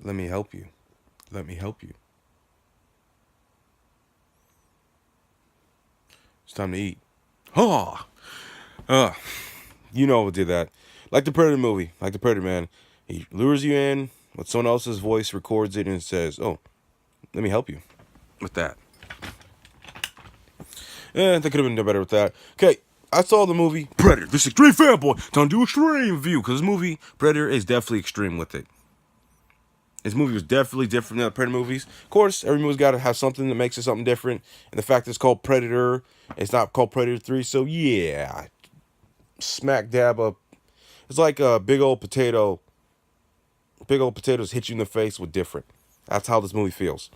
Let me help you. Let me help you. It's time to eat. Oh, uh, you know what did that? Like the Predator movie, like the Predator man. He lures you in with someone else's voice, records it, and says, "Oh, let me help you with that." They could have been done better with that. Okay, I saw the movie Predator. This extreme fanboy. Time to do extreme view because this movie Predator is definitely extreme with it. This movie was definitely different than the Predator movies. Of course, every movie's got to have something that makes it something different. And the fact it's called Predator, it's not called Predator 3. So, yeah, smack dab up. It's like a big old potato. Big old potatoes hit you in the face with different. That's how this movie feels.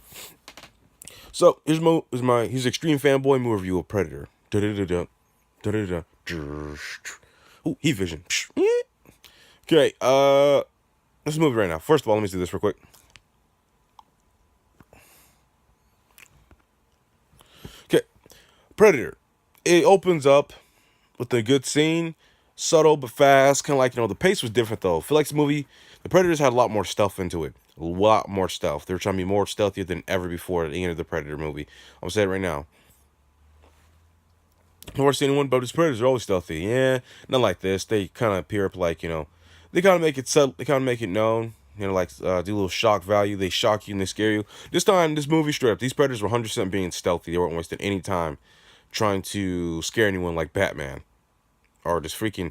So, here's extreme fanboy movie review of Predator. Da-da-da-da. Da-da-da. Ooh, heat vision. Okay, let's move right now. First of all, let me do this real quick. Okay, Predator. It opens up with a good scene, subtle but fast. Kind of like, the pace was different though. I feel like this movie, the Predators had a lot more stealth into it. A lot more stealth. They were trying to be more stealthier than ever before at the end of the Predator movie. I'm gonna say it right now. I've never seen anyone, but these Predators are always stealthy. Yeah, not like this. They kind of appear up like, they kind of make it subtle. They kind of make it known. Like do a little shock value. They shock you and they scare you. This time, this movie straight up, these Predators were 100% being stealthy. They weren't wasting any time trying to scare anyone like Batman or just freaking.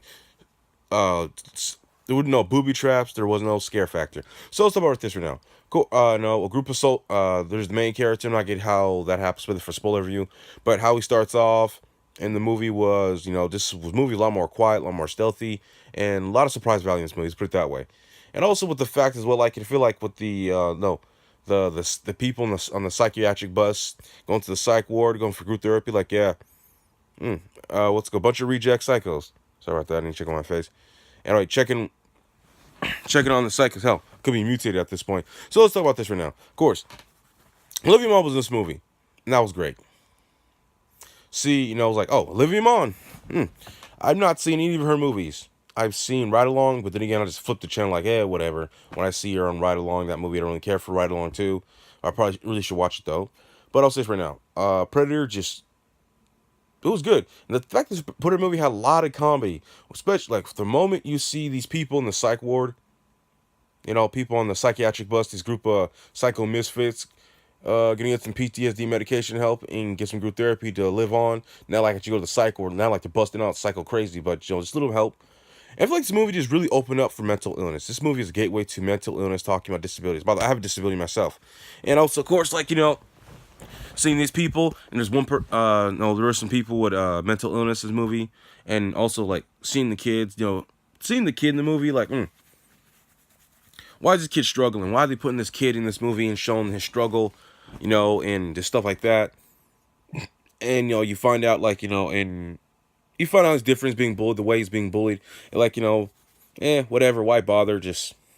There were no booby traps. There was no scare factor. So let's talk about this right now. Cool. No, a group of there's the main character. I'm not getting how that happens with it for spoiler review, but how he starts off in the movie was, this was movie a lot more quiet, a lot more stealthy, and a lot of surprise value in this movie. Let's put it that way. And also with the fact as well, like I feel like with the no, the people on the psychiatric bus going to the psych ward, going for group therapy, like yeah, let's go, bunch of reject psychos. Sorry about that. I need to check on my face. Anyway, checking on the psych as hell. Could be mutated at this point. So let's talk about this right now. Of course, Olivia Munn was in this movie, and that was great. See, I was like, oh, Olivia Munn. I've not seen any of her movies. I've seen Ride Along, but then again, I just flipped the channel like, whatever. When I see her on Ride Along, that movie, I don't really care for Ride Along too. I probably really should watch it though. But I'll say this right now. Predator just, it was good. And the fact this Predator movie had a lot of comedy, especially like the moment you see these people in the psych ward, people on the psychiatric bus, this group of psycho misfits, getting some PTSD medication help and get some group therapy to live on. Not like you go to the psych ward, not like they're busting out psycho crazy, but just a little help. And I feel like this movie just really opened up for mental illness. This movie is a gateway to mental illness, talking about disabilities. By the way, I have a disability myself. And also, of course, like, seeing these people, and there's no, there were some people with mental illness in this movie, and also, like, seeing the kids, seeing the kid in the movie, like, why is this kid struggling? Why are they putting this kid in this movie and showing his struggle, and just stuff like that? And, you find out, like, and you find out his difference being bullied, the way he's being bullied. And like, whatever, why bother?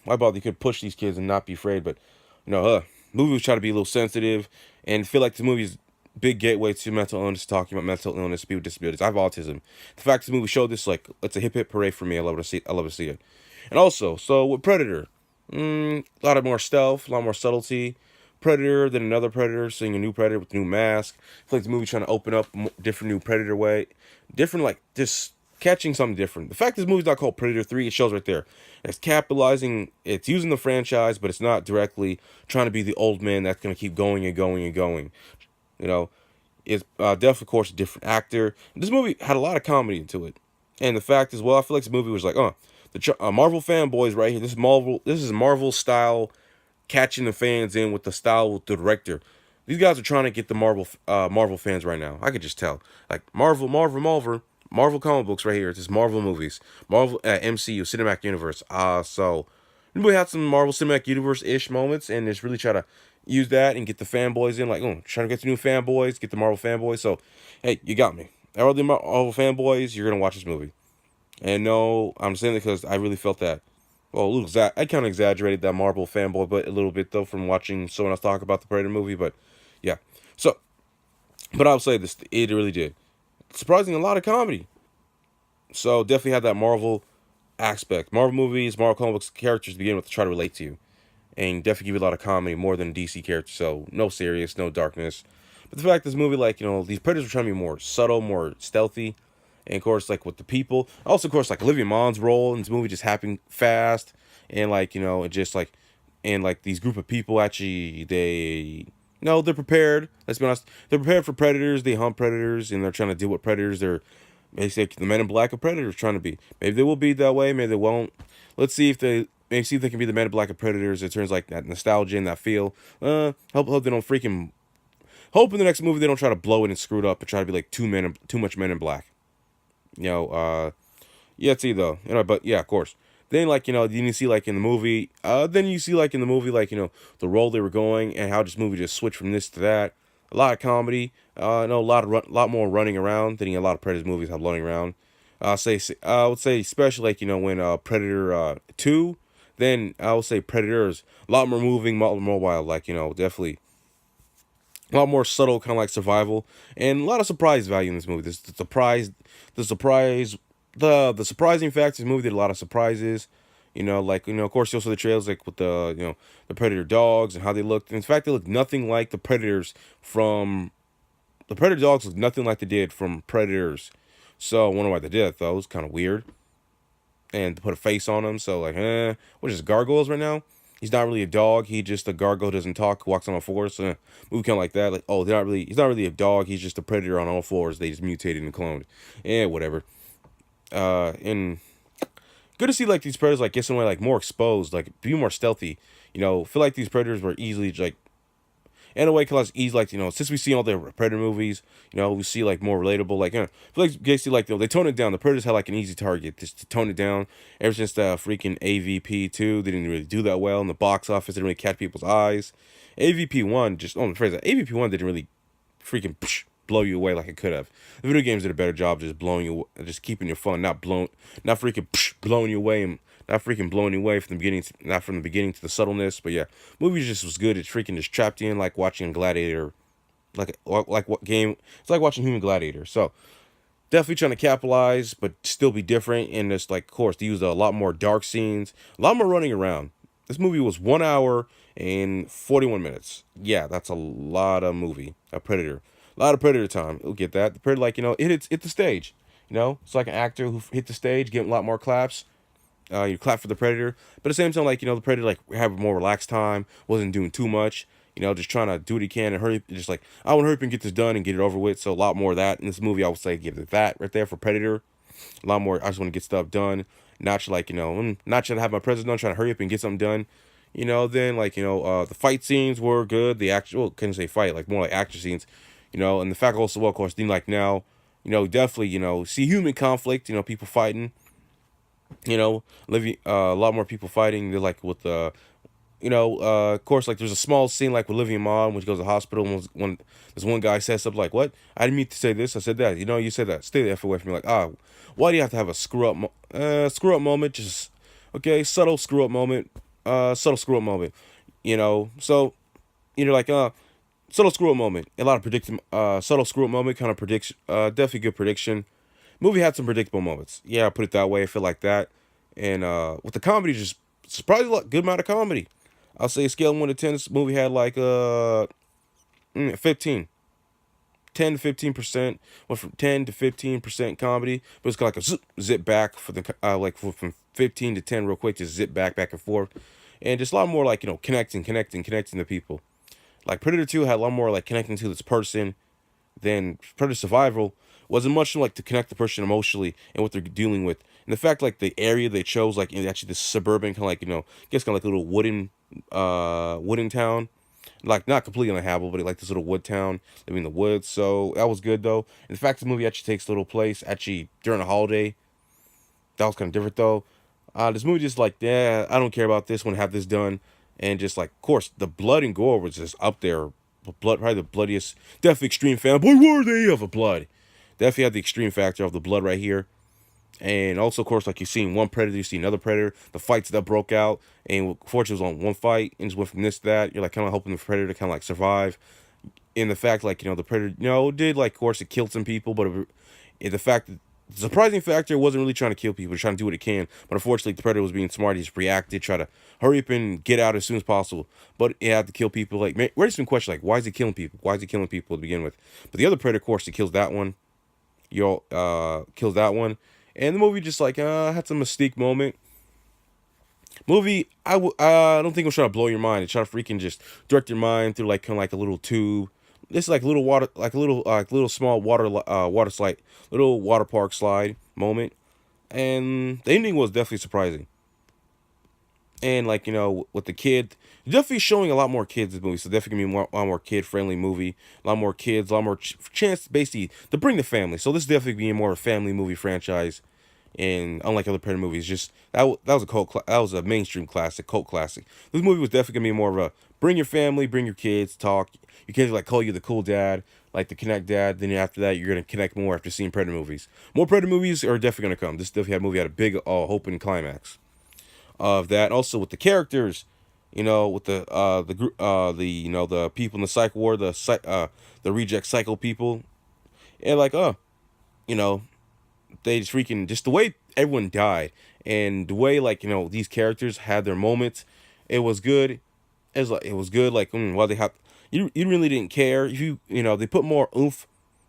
Why bother? You could push these kids and not be afraid. But, movie was trying to be a little sensitive and feel like the movie's big gateway to mental illness, talking about mental illness, people with disabilities. I have autism. The fact this movie showed this, like, it's a hip hip hooray for me. I love to see it. And also, so with Predator, a lot of more stealth, a lot more subtlety. Predator, then another Predator, seeing a new Predator with a new mask. I feel like the movie trying to open up a different new Predator way. Different, like, just catching something different. The fact this movie's not called Predator 3, it shows right there. It's capitalizing, it's using the franchise, but it's not directly trying to be the old man that's going to keep going and going and going. It's definitely, of course, a different actor. This movie had a lot of comedy into it. And the fact as well, I feel like this movie was like, the Marvel fanboys right here. This is Marvel style, catching the fans in with the style with the director. These guys are trying to get the Marvel fans right now. I could just tell. Like Marvel comic books right here. It's just Marvel movies. Marvel MCU, Cinematic Universe. So we had some Marvel Cinematic Universe-ish moments, and just really try to use that and get the fanboys in. Like, trying to get the new fanboys, get the Marvel fanboys. So, hey, you got me. All the Marvel fanboys, you're going to watch this movie. And no, I'm saying it because I really felt that. Well, I kind of exaggerated that Marvel fanboy, but a little bit, though, from watching someone else talk about the Predator movie. But, yeah. So, but I'll say this. It really did. Surprising, a lot of comedy. So, definitely had that Marvel aspect. Marvel movies, Marvel comic books, characters to begin with to try to relate to you. and definitely give you a lot of comedy more than DC character. So no serious, no darkness. But the fact this movie, like, these predators were trying to be more subtle, more stealthy, and of course, like with the people. Also, of course, like Olivia Munn's role in this movie just happened fast, and like it just like, and like these group of people actually they. No, they're prepared. Let's be honest. They're prepared for predators. They hunt predators, and they're trying to deal with predators. They're basically the Men in Black of predators trying to be. Maybe they will be that way. Maybe they won't. Let's see if they maybe see if they can be the Men in Black of predators. It turns like that nostalgia and that feel. Hope they don't freaking. Hope in the next movie they don't try to blow it and screw it up and try to be like too much Men in Black. Yeah, see though, but yeah, of course. Then like then you see like in the movie, the role they were going and how this movie just switched from this to that. A lot of comedy, no, lot more running around than a lot of Predator movies have running around. I would say especially like when Predator 2, then I would say Predators a lot more moving, more mobile, like definitely a lot more subtle, kind of like survival, and a lot of surprise value in this movie. The surprise, the surprising fact, this movie did a lot of surprises. Of course, you also the trails like with the predator dogs and how they looked. In fact, they look nothing like the predators from the predator dogs look nothing like they did from Predators. So I wonder why they did that though. It was kind of weird, and to put a face on him. So like, what is gargoyles right now? He's not really a dog. He just a gargoyle, doesn't talk, walks on all fours. So movie kind of like that. Like, oh, they're not really. He's not really a dog. He's just a predator on all fours. They just mutated and cloned. Whatever. And good to see like these predators like get somewhere like more exposed, like be more stealthy. Feel like these predators were easily like in a way, cause easy like since we see all the Predator movies, we see like more relatable. Like, I feel like basically like they tone it down. The Predators had like an easy target just to tone it down. Ever since the freaking AVP 2, they didn't really do that well in the box office. They didn't really catch people's eyes. AVP 1 just the phrase that AVP 1 didn't really freaking blow you away like it could have. The video games did a better job just blowing you, just keeping you fun, not freaking blowing you away and not freaking blowing you away from the beginning, not from the beginning to the subtleness. But yeah, movie just was good. It's freaking just trapped in like watching Gladiator, like what game? It's like watching Human Gladiator. So definitely trying to capitalize, but still be different. And just like, of course, they used a lot more dark scenes, a lot more running around. This movie was 1 hour and 41 minutes. Yeah, that's a lot of movie. A Predator. A lot of Predator time. You'll get that. The Predator, like, it hit the stage. It's like an actor who hit the stage, getting a lot more claps. You clap for the Predator. But at the same time, like, the Predator, like, have more relaxed time, wasn't doing too much. Just trying to do what he can and hurry. Just like, I want to hurry up and get this done and get it over with. So a lot more of that in this movie. I would say give it that right there for Predator. A lot more. I just want to get stuff done. Not like, not trying to have my presence done, trying to hurry up and get something done. Then like, the fight scenes were good. The actual, couldn't say fight, like more like action scenes. And the fact also, well, of course, then like now, definitely, see human conflict, people fighting, living, a lot more people fighting. They're like with the, of course, like there's a small scene like with Olivia Munn when she goes to the hospital. And this one guy says something like, "What? I didn't mean to say this. I said that. You said that. Stay the F away from me." Like, why do you have to have a screw up moment? Just okay, subtle screw up moment. Subtle screw up moment. So like subtle screw up moment. A lot of subtle screw up moment kind of prediction. Definitely good prediction. Movie had some predictable moments. Yeah, I put it that way. I feel like that. And with the comedy, just surprisingly good amount of comedy. I'll say scale 1 to 10. This movie had like 15. 10 to 15%. Went from 10 to 15% comedy. But it's got like a zip back for the from 15 to 10 real quick. Just zip back and forth. And just a lot more like, connecting to people. Like Predator 2 had a lot more like connecting to this person than Predator Survival. Wasn't much like to connect the person emotionally and what they're dealing with. And the fact like the area they chose, like actually this suburban kind of like, I guess kind of like a little wooden town. Like not completely uninhabitable, but like this little wood town living in the woods. So that was good though. And the fact the movie actually takes a little place actually during a holiday. That was kind of different though. This movie just like, yeah, I don't care about this. Want to have this done. And just like, of course, the blood and gore was just up there. Probably the bloodiest, definitely extreme fanboy worthy of a blood. Definitely had the extreme factor of the blood right here. And also, of course, like you're seeing one Predator, you see another Predator. The fights that broke out, and fortunately, it was on one fight, and just went from this to that. You're like kind of hoping the Predator to kind of like survive. And the fact, like the Predator, did like, of course, it killed some people, but the fact that The surprising factor wasn't really trying to kill people, trying to do what it can. But unfortunately, the predator was being smart. He just reacted, try to hurry up and get out as soon as possible. But it had to kill people. Like, where's some question like, why is he killing people? Why is he killing people to begin with? But the other predator, of course, he kills that one. Kills that one. And the movie just like had some mystique moment. Movie, I don't think it was trying to blow your mind. It's trying to freaking just direct your mind through like kind of like a little tube. This is like a little water, like little small water slide, little water park slide moment, and the ending was definitely surprising. And like with the kid, definitely showing a lot more kids in the movie. So definitely gonna be a lot more kid friendly movie, a lot more kids, a lot more chance basically to bring the family. So this definitely being more of a family movie franchise. And unlike other Predator movies, just that was a that was a mainstream classic, cult classic. This movie was definitely gonna be more of a bring your family, bring your kids, talk. Your kids like call you the cool dad, like the connect dad. Then after that, you're gonna connect more after seeing Predator movies. More Predator movies are definitely gonna come. This definitely had a movie had a big open climax of that. Also with the characters, with the group, the people in the psych ward, the reject psycho people, and like you know they just freaking just the way everyone died and the way like these characters had their moments, it was good. It was good. Like while they have you really didn't care if they put more oomph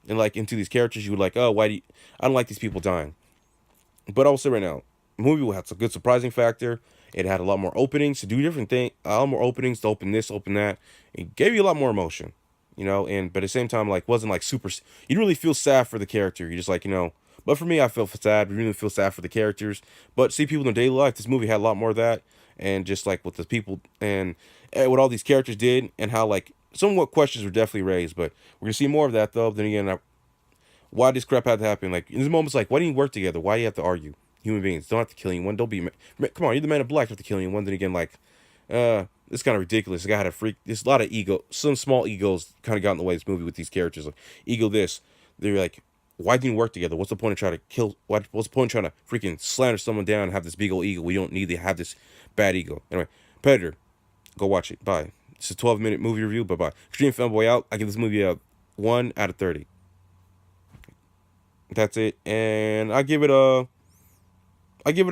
and like into these characters. You would like, oh, why do you, I don't like these people dying. But I'll say right now, the movie had some good surprising factor. It had a lot more openings to do different things, a lot more openings to open this, open that. It gave you a lot more emotion, and but at the same time, like wasn't like super. You didn't really feel sad for the character. You just like But for me, I felt sad. We really feel sad for the characters. But see people in their daily life. This movie had a lot more of that, and just like with the people and what all these characters did, and how like somewhat questions were definitely raised. But we're gonna see more of that though. Then again, why this crap had to happen? Like in these moments, like why do you work together? Why do you have to argue? Human beings don't have to kill anyone. Don't be. Come on, you're the man of black. You have to kill anyone. Then again, like, it's kind of ridiculous. The guy had a freak. There's a lot of ego. Some small egos kind of got in the way of this movie with these characters. Like ego, this. They're like, why didn't you work together? What's the point of trying to kill? What's the point of trying to freaking slander someone down and have this big old ego? We don't need to have this bad ego. Anyway, Predator. Go watch it. Bye. It's a 12-minute movie review. Bye bye. Extreme Fanboy out. I give this movie a 1 out of 30. That's it, and I give it a 9. I give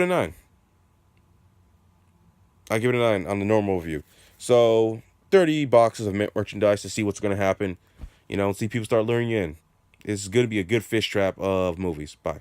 it a 9 on the normal review. So 30 boxes of merchandise to see what's gonna happen. See people start luring you in. It's gonna be a good fish trap of movies. Bye.